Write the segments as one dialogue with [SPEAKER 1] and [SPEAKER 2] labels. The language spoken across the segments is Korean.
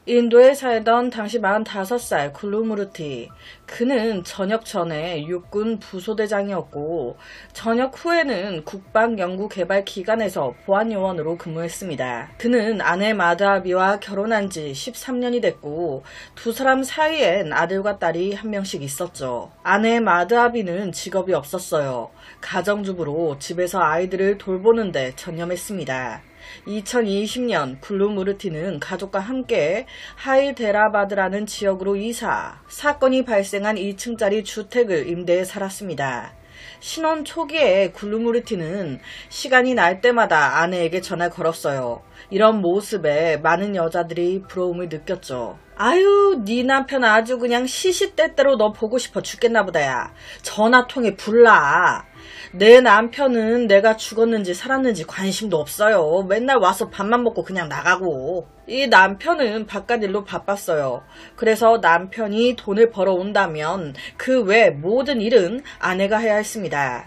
[SPEAKER 1] 인도에 살던 당시 45살 굴루무르티. 그는 전역 전에 육군 부소대장이었고 전역 후에는 국방연구개발기관에서 보안요원으로 근무했습니다. 그는 아내 마드아비와 결혼한 지 13년이 됐고 두 사람 사이엔 아들과 딸이 한 명씩 있었죠. 아내 마드아비는 직업이 없었어요. 가정주부로 집에서 아이들을 돌보는데 전념했습니다. 2020년 굴루무르티는 가족과 함께 하이데라바드라는 지역으로 이사, 사건이 발생한 2층짜리 주택을 임대해 살았습니다. 신혼 초기에 굴루무르티는 시간이 날 때마다 아내에게 전화를 걸었어요. 이런 모습에 많은 여자들이 부러움을 느꼈죠. 아유, 네 남편 아주 그냥 시시때때로 너 보고 싶어 죽겠나 보다야. 전화통에 불나. 내 남편은 내가 죽었는지 살았는지 관심도 없어요. 맨날 와서 밥만 먹고 그냥 나가고. 이 남편은 바깥 일로 바빴어요. 그래서 남편이 돈을 벌어온다면 그 외 모든 일은 아내가 해야 했습니다.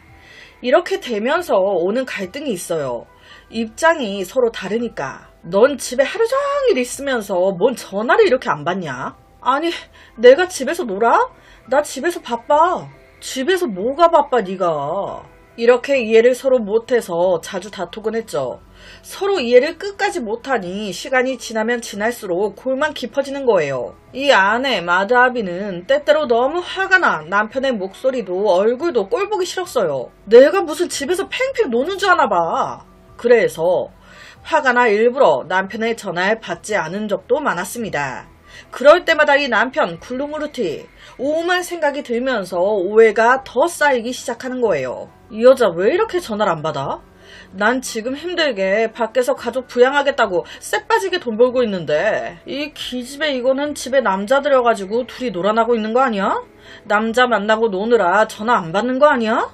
[SPEAKER 1] 이렇게 되면서 오는 갈등이 있어요. 입장이 서로 다르니까. 넌 집에 하루 종일 있으면서 뭔 전화를 이렇게 안 받냐? 아니, 내가 집에서 놀아? 나 집에서 바빠. 집에서 뭐가 바빠 네가. 이렇게 이해를 서로 못해서 자주 다투곤 했죠. 서로 이해를 끝까지 못하니 시간이 지나면 지날수록 골만 깊어지는 거예요. 이 아내 마드아비는 때때로 너무 화가 나 남편의 목소리도 얼굴도 꼴 보기 싫었어요. 내가 무슨 집에서 팽팽 노는 줄 아나 봐. 그래서 화가 나 일부러 남편의 전화를 받지 않은 적도 많았습니다. 그럴 때마다 이 남편 굴루무르티 오만 생각이 들면서 오해가 더 쌓이기 시작하는 거예요. 이 여자 왜 이렇게 전화를 안 받아? 난 지금 힘들게 밖에서 가족 부양하겠다고 쎄빠지게 돈 벌고 있는데 이 기집애 이거는 집에 남자 들여가지고 둘이 놀아나고 있는 거 아니야? 남자 만나고 노느라 전화 안 받는 거 아니야?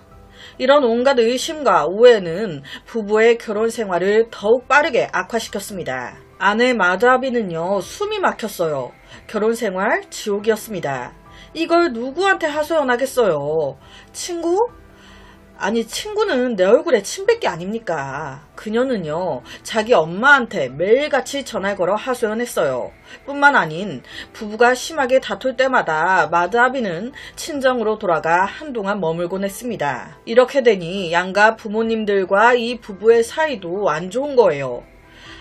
[SPEAKER 1] 이런 온갖 의심과 오해는 부부의 결혼 생활을 더욱 빠르게 악화시켰습니다. 아내 마드아비는요, 숨이 막혔어요. 결혼 생활 지옥이었습니다. 이걸 누구한테 하소연하겠어요? 친구? 아니, 친구는 내 얼굴에 침뱉기 아닙니까? 그녀는요, 자기 엄마한테 매일같이 전화를 걸어 하소연했어요. 뿐만 아닌 부부가 심하게 다툴 때마다 마드아비는 친정으로 돌아가 한동안 머물곤 했습니다. 이렇게 되니 양가 부모님들과 이 부부의 사이도 안 좋은 거예요.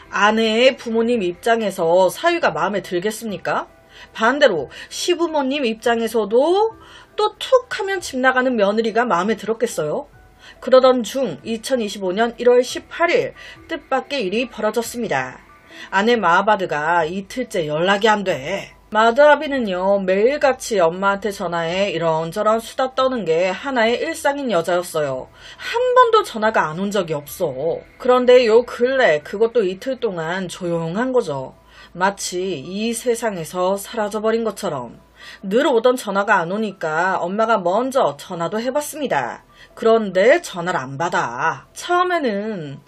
[SPEAKER 1] 아내의 부모님 입장에서 사위가 마음에 들겠습니까? 반대로 시부모님 입장에서도 또 툭 하면 집 나가는 며느리가 마음에 들었겠어요? 그러던 중 2025년 1월 18일 뜻밖의 일이 벌어졌습니다. 아내 마하바드가 이틀째 연락이 안 돼. 마드아비는요, 매일같이 엄마한테 전화해 이런저런 수다 떠는 게 하나의 일상인 여자였어요. 한 번도 전화가 안 온 적이 없어. 그런데 요 근래 그것도 이틀 동안 조용한 거죠. 마치 이 세상에서 사라져버린 것처럼. 늘 오던 전화가 안 오니까 엄마가 먼저 전화도 해봤습니다. 그런데 전화를 안 받아. 처음에는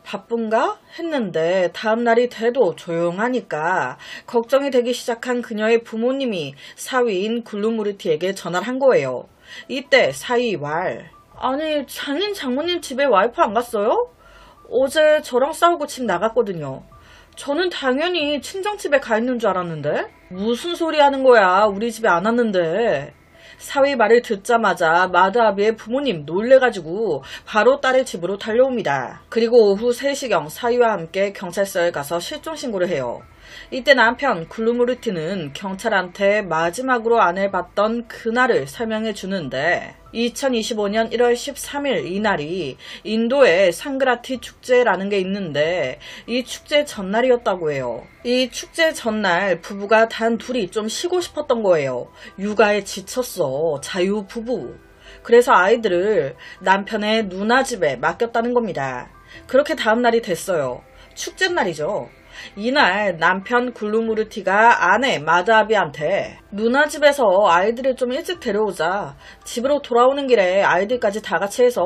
[SPEAKER 1] 바쁜가? 했는데 다음날이 돼도 조용하니까 걱정이 되기 시작한 그녀의 부모님이 사위인 굴루무르티에게 전화를 한 거예요. 이때 사위 말. 아니, 장모님 집에 와이프 안 갔어요? 어제 저랑 싸우고 집 나갔거든요. 저는 당연히 친정집에 가 있는 줄 알았는데? 무슨 소리 하는 거야? 우리 집에 안 왔는데. 사위 말을 듣자마자 마드아비의 부모님 놀래가지고 바로 딸의 집으로 달려옵니다. 그리고 오후 3시경 사위와 함께 경찰서에 가서 실종신고를 해요. 이때 남편 굴루무르티는 경찰한테 마지막으로 아내를 봤던 그날을 설명해 주는데 2025년 1월 13일 이날이 인도의 상그라티 축제라는 게 있는데 이 축제 전날이었다고 해요. 이 축제 전날 부부가 단 둘이 좀 쉬고 싶었던 거예요. 육아에 지쳤어. 자유부부. 그래서 아이들을 남편의 누나 집에 맡겼다는 겁니다. 그렇게 다음 날이 됐어요. 축제 날이죠. 이날 남편 굴루무르티가 아내 마드아비한테 누나 집에서 아이들을 좀 일찍 데려오자. 집으로 돌아오는 길에 아이들까지 다 같이 해서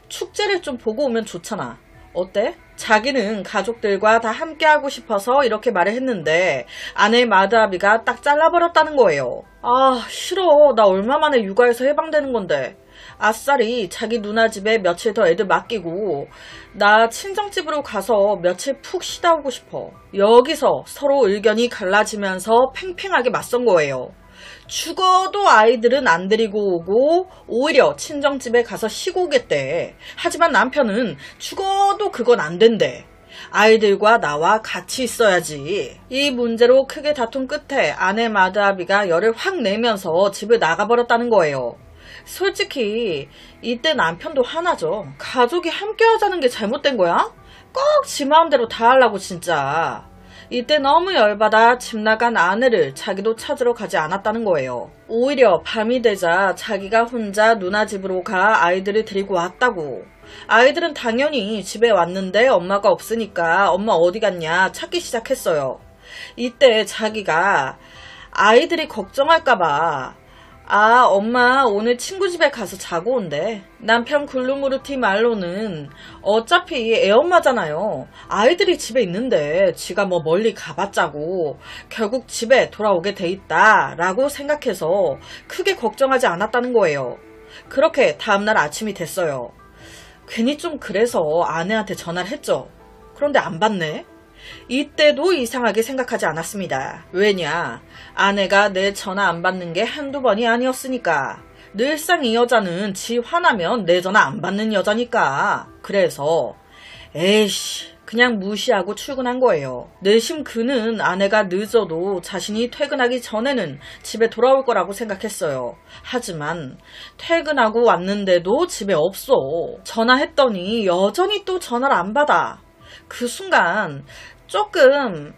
[SPEAKER 1] 축제를 좀 보고 오면 좋잖아. 어때? 자기는 가족들과 다 함께하고 싶어서 이렇게 말을 했는데 아내 마드아비가 딱 잘라버렸다는 거예요. 아, 싫어. 나 얼마 만에 육아에서 해방되는 건데. 아싸리 자기 누나 집에 며칠 더 애들 맡기고 나 친정집으로 가서 며칠 푹 쉬다 오고 싶어. 여기서 서로 의견이 갈라지면서 팽팽하게 맞선 거예요. 죽어도 아이들은 안 데리고 오고 오히려 친정집에 가서 쉬고 오겠대. 하지만 남편은 죽어도 그건 안 된대. 아이들과 나와 같이 있어야지. 이 문제로 크게 다툰 끝에 아내 마드아비가 열을 확 내면서 집을 나가버렸다는 거예요. 솔직히 이때 남편도 화나죠. 가족이 함께 하자는 게 잘못된 거야? 꼭 지 마음대로 다 하려고 진짜. 이때 너무 열받아 집 나간 아내를 자기도 찾으러 가지 않았다는 거예요. 오히려 밤이 되자 자기가 혼자 누나 집으로 가 아이들을 데리고 왔다고. 아이들은 당연히 집에 왔는데 엄마가 없으니까 엄마 어디 갔냐 찾기 시작했어요. 이때 자기가 아이들이 걱정할까봐 엄마 오늘 친구 집에 가서 자고 온대. 남편 굴루무르티 말로는 어차피 애엄마잖아요. 아이들이 집에 있는데 지가 뭐 멀리 가봤자고 결국 집에 돌아오게 돼 있다 라고 생각해서 크게 걱정하지 않았다는 거예요. 그렇게 다음날 아침이 됐어요. 괜히 좀 그래서 아내한테 전화를 했죠. 그런데 안 받네. 이때도 이상하게 생각하지 않았습니다. 왜냐? 아내가 내 전화 안 받는 게 한두 번이 아니었으니까. 늘상 이 여자는 지 화나면 내 전화 안 받는 여자니까. 그래서 에이씨 그냥 무시하고 출근한 거예요. 내심 그는 아내가 늦어도 자신이 퇴근하기 전에는 집에 돌아올 거라고 생각했어요. 하지만 퇴근하고 왔는데도 집에 없어. 전화했더니 여전히 또 전화를 안 받아. 그 순간 조금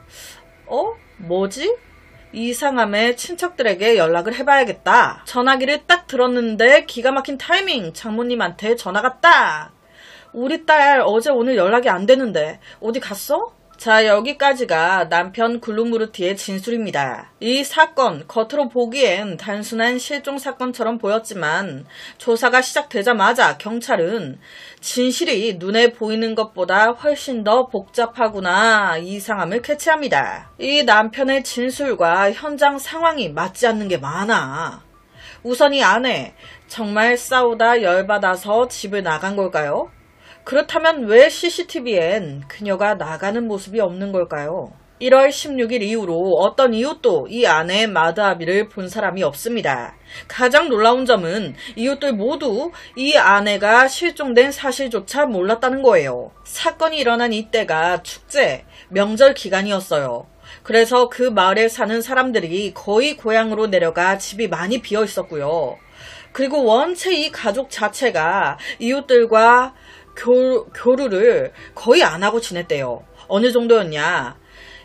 [SPEAKER 1] 뭐지? 이상함에 친척들에게 연락을 해봐야겠다. 전화기를 딱 들었는데 기가 막힌 타이밍 장모님한테 전화가 딱. 우리 딸 어제 오늘 연락이 안 되는데 어디 갔어? 자, 여기까지가 남편 굴루무르티의 진술입니다. 이 사건 겉으로 보기엔 단순한 실종 사건처럼 보였지만 조사가 시작되자마자 경찰은 진실이 눈에 보이는 것보다 훨씬 더 복잡하구나 이상함을 캐치합니다. 이 남편의 진술과 현장 상황이 맞지 않는 게 많아. 우선 이 아내 정말 싸우다 열받아서 집을 나간 걸까요? 그렇다면 왜 CCTV엔 그녀가 나가는 모습이 없는 걸까요? 1월 16일 이후로 어떤 이웃도 이 아내 마드아비를 본 사람이 없습니다. 가장 놀라운 점은 이웃들 모두 이 아내가 실종된 사실조차 몰랐다는 거예요. 사건이 일어난 이때가 축제, 명절 기간이었어요. 그래서 그 마을에 사는 사람들이 거의 고향으로 내려가 집이 많이 비어 있었고요. 그리고 원체 이 가족 자체가 이웃들과 교류를 거의 안 하고 지냈대요. 어느 정도였냐?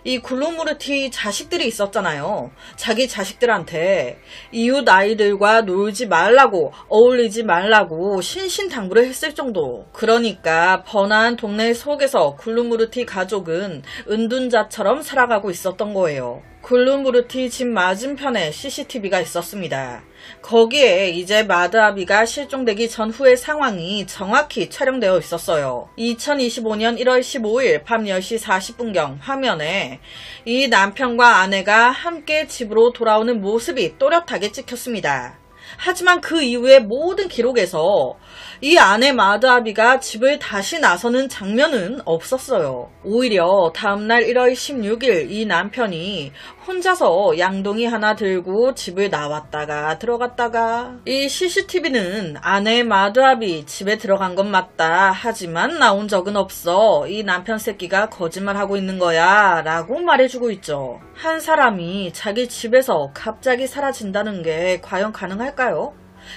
[SPEAKER 1] 이 굴루무르티 자식들이 있었잖아요. 자기 자식들한테 이웃 아이들과 놀지 말라고, 어울리지 말라고 신신당부를 했을 정도. 그러니까 번화한 동네 속에서 굴루무르티 가족은 은둔자처럼 살아가고 있었던 거예요. 굴루무르티 집 맞은편에 CCTV가 있었습니다. 거기에 이제 마드아비가 실종되기 전후의 상황이 정확히 촬영되어 있었어요. 2025년 1월 15일 밤 10시 40분경 화면에 이 남편과 아내가 함께 집으로 돌아오는 모습이 또렷하게 찍혔습니다. 하지만 그 이후의 모든 기록에서 이 아내 마드아비가 집을 다시 나서는 장면은 없었어요. 오히려 다음날 1월 16일 이 남편이 혼자서 양동이 하나 들고 집을 나왔다가 들어갔다가. 이 CCTV는 아내 마드아비 집에 들어간 건 맞다. 하지만 나온 적은 없어. 이 남편 새끼가 거짓말하고 있는 거야 라고 말해주고 있죠. 한 사람이 자기 집에서 갑자기 사라진다는 게 과연 가능할까요?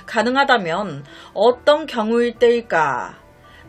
[SPEAKER 1] 가능하다면 어떤 경우일 때일까?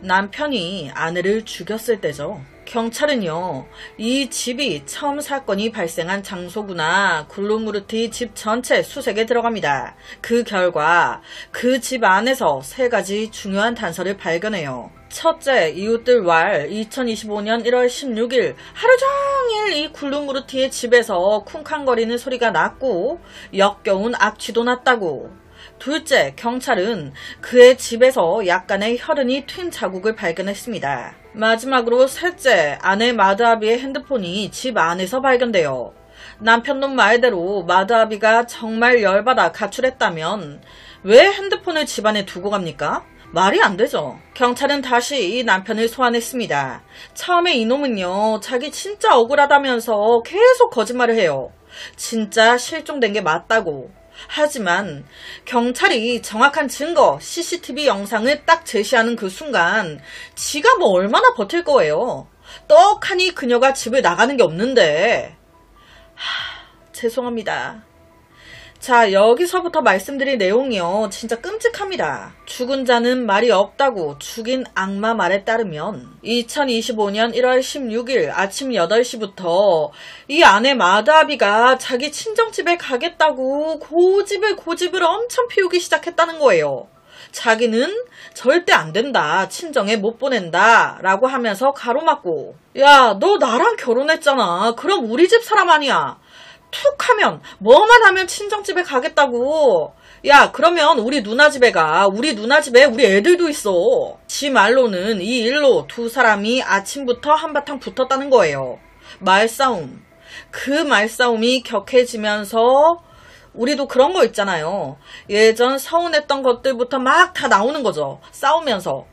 [SPEAKER 1] 남편이 아내를 죽였을 때죠. 경찰은요, 이 집이 처음 사건이 발생한 장소구나 굴루무르티 집 전체 수색에 들어갑니다. 그 결과 그 집 안에서 3가지 중요한 단서를 발견해요. 첫째, 이웃들 왈 2025년 1월 16일 하루 종일 이 굴루무르티의 집에서 쿵쾅거리는 소리가 났고 역겨운 악취도 났다고. 둘째, 경찰은 그의 집에서 약간의 혈흔이 튄 자국을 발견했습니다. 마지막으로 셋째, 아내 마드아비의 핸드폰이 집 안에서 발견돼요. 남편놈 말대로 마드아비가 정말 열받아 가출했다면 왜 핸드폰을 집안에 두고 갑니까? 말이 안 되죠. 경찰은 다시 이 남편을 소환했습니다. 처음에 이놈은요, 자기 진짜 억울하다면서 계속 거짓말을 해요. 진짜 실종된 게 맞다고. 하지만 경찰이 정확한 증거, CCTV 영상을 딱 제시하는 그 순간 지가 뭐 얼마나 버틸 거예요. 떡하니 그녀가 집을 나가는 게 없는데. 죄송합니다. 자, 여기서부터 말씀드릴 내용이요, 진짜 끔찍합니다. 죽은 자는 말이 없다고 죽인 악마 말에 따르면 2025년 1월 16일 아침 8시부터 이 아내 마드아비가 자기 친정집에 가겠다고 고집을 엄청 피우기 시작했다는 거예요. 자기는 절대 안 된다, 친정에 못 보낸다 라고 하면서 가로막고, 야, 너 나랑 결혼했잖아. 그럼 우리 집 사람 아니야. 툭 하면, 뭐만 하면 친정집에 가겠다고. 야, 그러면 우리 누나 집에 가. 우리 누나 집에 우리 애들도 있어. 지 말로는 이 일로 두 사람이 아침부터 한바탕 붙었다는 거예요. 말싸움. 그 말싸움이 격해지면서 우리도 그런 거 있잖아요. 예전 서운했던 것들부터 막 다 나오는 거죠. 싸우면서.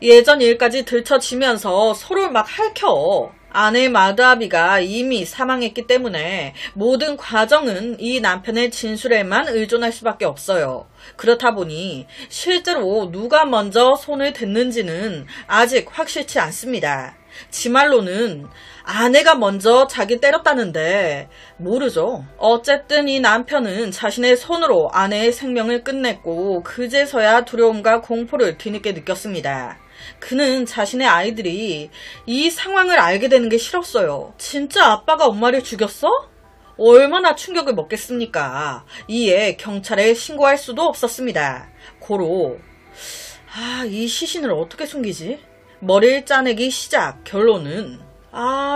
[SPEAKER 1] 예전 일까지 들춰지면서 서로 막 핥혀. 아내 마드아비가 이미 사망했기 때문에 모든 과정은 이 남편의 진술에만 의존할 수밖에 없어요. 그렇다 보니 실제로 누가 먼저 손을 댔는지는 아직 확실치 않습니다. 지 말로는 아내가 먼저 자기 때렸다는데 모르죠. 어쨌든 이 남편은 자신의 손으로 아내의 생명을 끝냈고 그제서야 두려움과 공포를 뒤늦게 느꼈습니다. 그는 자신의 아이들이 이 상황을 알게 되는 게 싫었어요. 진짜 아빠가 엄마를 죽였어? 얼마나 충격을 먹겠습니까? 이에 경찰에 신고할 수도 없었습니다. 고로 이 시신을 어떻게 숨기지? 머리를 짜내기 시작. 결론은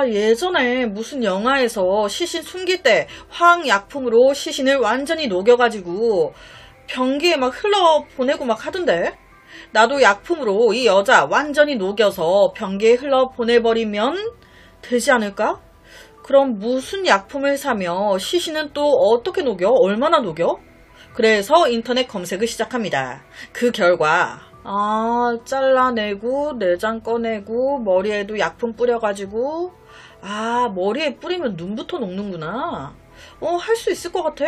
[SPEAKER 1] 예전에 무슨 영화에서 시신 숨길 때 화학약품으로 시신을 완전히 녹여가지고 변기에 막 흘러보내고 막 하던데? 나도 약품으로 이 여자 완전히 녹여서 변기에 흘러보내버리면 되지 않을까? 그럼 무슨 약품을 사며 시신은 또 어떻게 녹여? 얼마나 녹여? 그래서 인터넷 검색을 시작합니다. 그 결과 잘라내고 내장 꺼내고 머리에도 약품 뿌려가지고 머리에 뿌리면 눈부터 녹는구나. 할 수 있을 것 같아.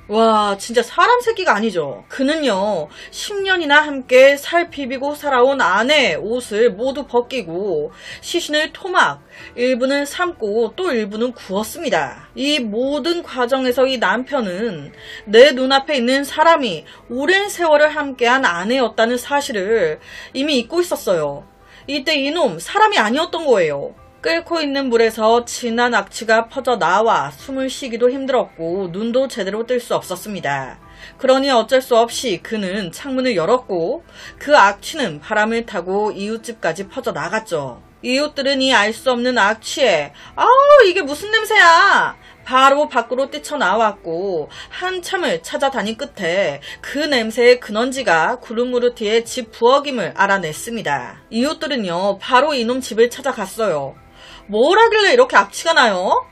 [SPEAKER 1] 와, 진짜 사람 새끼가 아니죠. 그는요, 10년이나 함께 살 비비고 살아온 아내의 옷을 모두 벗기고 시신을 토막, 일부는 삶고 또 일부는 구웠습니다. 이 모든 과정에서 이 남편은 내 눈앞에 있는 사람이 오랜 세월을 함께한 아내였다는 사실을 이미 잊고 있었어요. 이때 이놈 사람이 아니었던 거예요. 끓고 있는 물에서 진한 악취가 퍼져 나와 숨을 쉬기도 힘들었고 눈도 제대로 뜰 수 없었습니다. 그러니 어쩔 수 없이 그는 창문을 열었고 그 악취는 바람을 타고 이웃집까지 퍼져 나갔죠. 이웃들은 이 알 수 없는 악취에 이게 무슨 냄새야! 바로 밖으로 뛰쳐나왔고 한참을 찾아다닌 끝에 그 냄새의 근원지가 구르무르티의 집 부엌임을 알아냈습니다. 이웃들은요, 바로 이놈 집을 찾아갔어요. 뭘 하길래 이렇게 악취가 나요?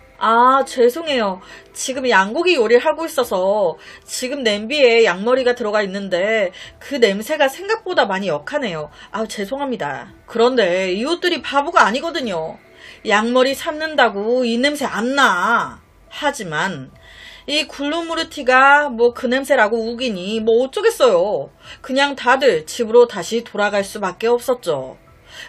[SPEAKER 1] 죄송해요. 지금 양고기 요리를 하고 있어서 지금 냄비에 양머리가 들어가 있는데 그 냄새가 생각보다 많이 역하네요. 죄송합니다. 그런데 이웃들이 바보가 아니거든요. 양머리 삶는다고 이 냄새 안 나. 하지만 이 굴루무르티가 그 냄새라고 우기니 어쩌겠어요. 그냥 다들 집으로 다시 돌아갈 수밖에 없었죠.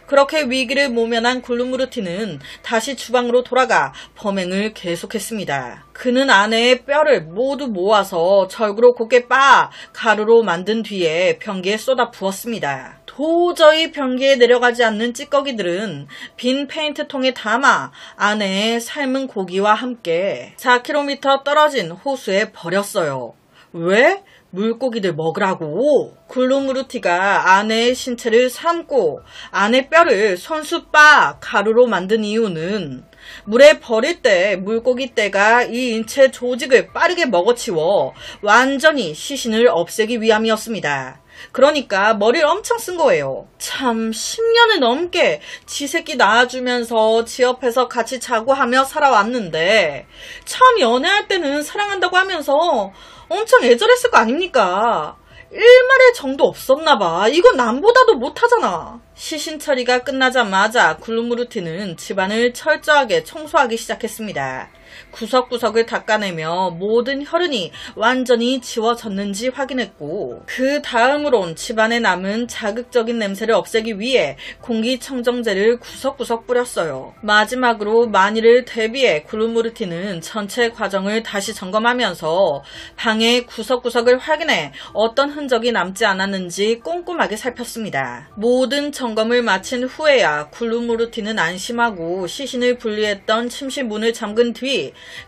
[SPEAKER 1] 그렇게 위기를 모면한 굴루무르티는 다시 주방으로 돌아가 범행을 계속했습니다. 그는 아내의 뼈를 모두 모아서 절구로 곱게 빻아 가루로 만든 뒤에 변기에 쏟아 부었습니다. 도저히 변기에 내려가지 않는 찌꺼기들은 빈 페인트통에 담아 아내의 삶은 고기와 함께 4km 떨어진 호수에 버렸어요. 왜? 물고기들 먹으라고. 굴루무르티가 아내의 신체를 삶고 아내 뼈를 손수 빻아 가루로 만든 이유는 물에 버릴 때 물고기 떼가 이 인체 조직을 빠르게 먹어치워 완전히 시신을 없애기 위함이었습니다. 그러니까 머리를 엄청 쓴 거예요. 참 10년을 넘게 지 새끼 낳아주면서 지 옆에서 같이 자고 하며 살아왔는데 처음 연애할 때는 사랑한다고 하면서 엄청 애절했을 거 아닙니까? 일말의 정도 없었나봐. 이건 남보다도 못하잖아. 시신 처리가 끝나자마자 굴루무르티는 집안을 철저하게 청소하기 시작했습니다. 구석구석을 닦아내며 모든 혈흔이 완전히 지워졌는지 확인했고, 그 다음으론 집안에 남은 자극적인 냄새를 없애기 위해 공기청정제를 구석구석 뿌렸어요. 마지막으로 만일을 대비해 굴루무르티는 전체 과정을 다시 점검하면서 방의 구석구석을 확인해 어떤 흔적이 남지 않았는지 꼼꼼하게 살폈습니다. 모든 점검을 마친 후에야 굴루무르티는 안심하고 시신을 분리했던 침실 문을 잠근 뒤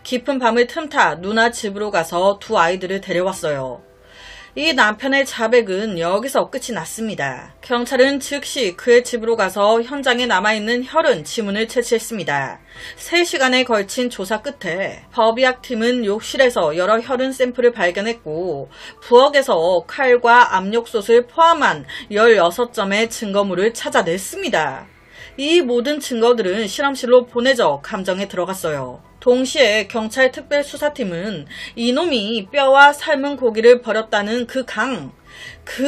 [SPEAKER 1] 깊은 밤을 틈타 누나 집으로 가서 두 아이들을 데려왔어요. 이 남편의 자백은 여기서 끝이 났습니다. 경찰은 즉시 그의 집으로 가서 현장에 남아있는 혈흔 지문을 채취했습니다. 3시간에 걸친 조사 끝에 법의학팀은 욕실에서 여러 혈흔 샘플을 발견했고, 부엌에서 칼과 압력솥을 포함한 16점의 증거물을 찾아냈습니다. 이 모든 증거들은 실험실로 보내져 감정에 들어갔어요. 동시에 경찰 특별수사팀은 이놈이 뼈와 삶은 고기를 버렸다는 그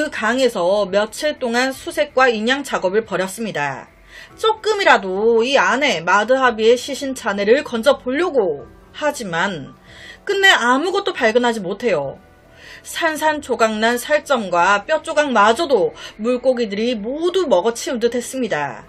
[SPEAKER 1] 강에서 며칠 동안 수색과 인양 작업을 벌였습니다. 조금이라도 이 아내 마드하비의 시신 잔해를 건져 보려고 하지만 끝내 아무것도 발견하지 못해요. 산산조각난 살점과 뼈조각마저도 물고기들이 모두 먹어치운 듯 했습니다.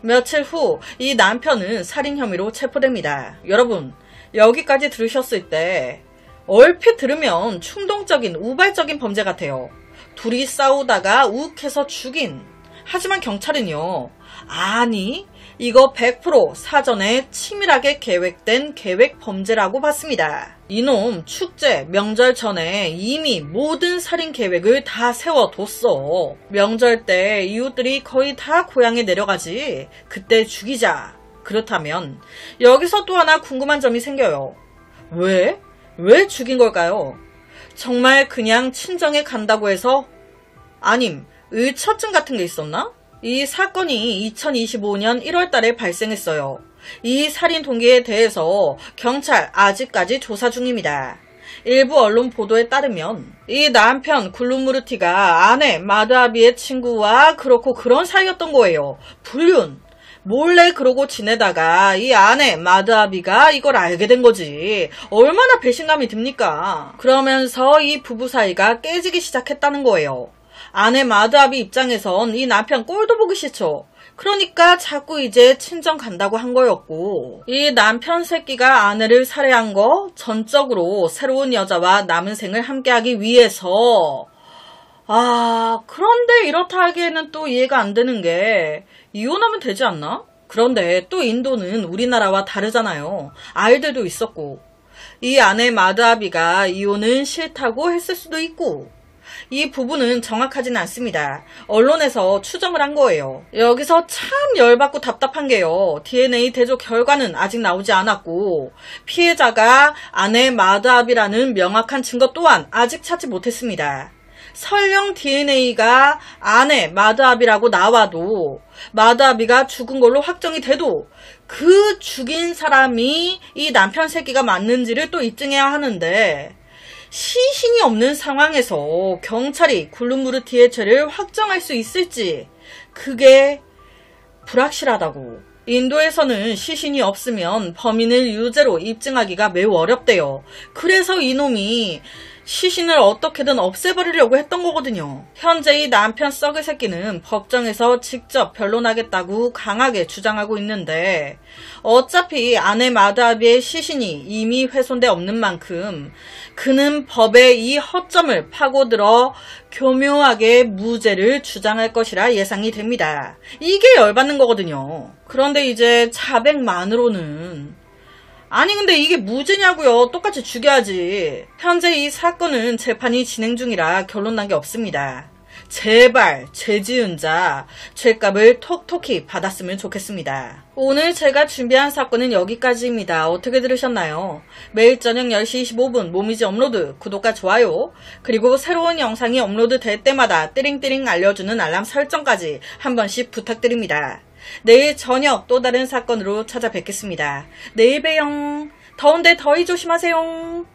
[SPEAKER 1] 며칠 후 이 남편은 살인 혐의로 체포됩니다. 여러분, 여기까지 들으셨을 때 얼핏 들으면 충동적인 우발적인 범죄 같아요. 둘이 싸우다가 욱해서 죽인. 하지만 경찰은요, 아니, 이거 100% 사전에 치밀하게 계획된 계획 범죄라고 봤습니다. 이놈 축제, 명절 전에 이미 모든 살인 계획을 다 세워뒀어. 명절 때 이웃들이 거의 다 고향에 내려가지. 그때 죽이자. 그렇다면 여기서 또 하나 궁금한 점이 생겨요. 왜? 왜 죽인 걸까요? 정말 그냥 친정에 간다고 해서? 아님 의처증 같은 게 있었나? 이 사건이 2025년 1월 달에 발생했어요. 이 살인 동기에 대해서 경찰 아직까지 조사 중입니다. 일부 언론 보도에 따르면 이 남편 굴루무르티가 아내 마드아비의 친구와 그렇고 그런 사이였던 거예요. 불륜. 몰래 그러고 지내다가 이 아내 마드아비가 이걸 알게 된 거지. 얼마나 배신감이 듭니까? 그러면서 이 부부 사이가 깨지기 시작했다는 거예요. 아내 마드아비 입장에선 이 남편 꼴도 보기 싫죠. 그러니까 자꾸 이제 친정 간다고 한 거였고, 이 남편 새끼가 아내를 살해한 거 전적으로 새로운 여자와 남은 생을 함께하기 위해서. 그런데 이렇다 하기에는 또 이해가 안 되는 게, 이혼하면 되지 않나? 그런데 또 인도는 우리나라와 다르잖아요. 아이들도 있었고, 이 아내 마드아비가 이혼은 싫다고 했을 수도 있고, 이 부분은 정확하진 않습니다. 언론에서 추정을 한 거예요. 여기서 참 열받고 답답한 게요. DNA 대조 결과는 아직 나오지 않았고, 피해자가 아내 마드아비라는 명확한 증거 또한 아직 찾지 못했습니다. 설령 DNA가 아내 마드아비라고 나와도, 마드아비가 죽은 걸로 확정이 돼도 그 죽인 사람이 이 남편 새끼가 맞는지를 또 입증해야 하는데, 시신이 없는 상황에서 경찰이 굴루무르티의 죄를 확정할 수 있을지, 그게 불확실하다고. 인도에서는 시신이 없으면 범인을 유죄로 입증하기가 매우 어렵대요. 그래서 이놈이 시신을 어떻게든 없애버리려고 했던 거거든요. 현재 이 남편 썩을 새끼는 법정에서 직접 변론하겠다고 강하게 주장하고 있는데, 어차피 아내 마드아비의 시신이 이미 훼손돼 없는 만큼 그는 법의 이 허점을 파고들어 교묘하게 무죄를 주장할 것이라 예상이 됩니다. 이게 열받는 거거든요. 그런데 이제 자백만으로는, 아니 근데 이게 무죄냐고요. 똑같이 죽여야지. 현재 이 사건은 재판이 진행 중이라 결론 난 게 없습니다. 제발 죄 지은 자 죄값을 톡톡히 받았으면 좋겠습니다. 오늘 제가 준비한 사건은 여기까지입니다. 어떻게 들으셨나요? 매일 저녁 10시 25분 모미지 업로드, 구독과 좋아요, 그리고 새로운 영상이 업로드 될 때마다 띠링띠링 알려주는 알람 설정까지 한 번씩 부탁드립니다. 내일 저녁 또 다른 사건으로 찾아뵙겠습니다. 내일 봬요. 더운데 더위 조심하세요.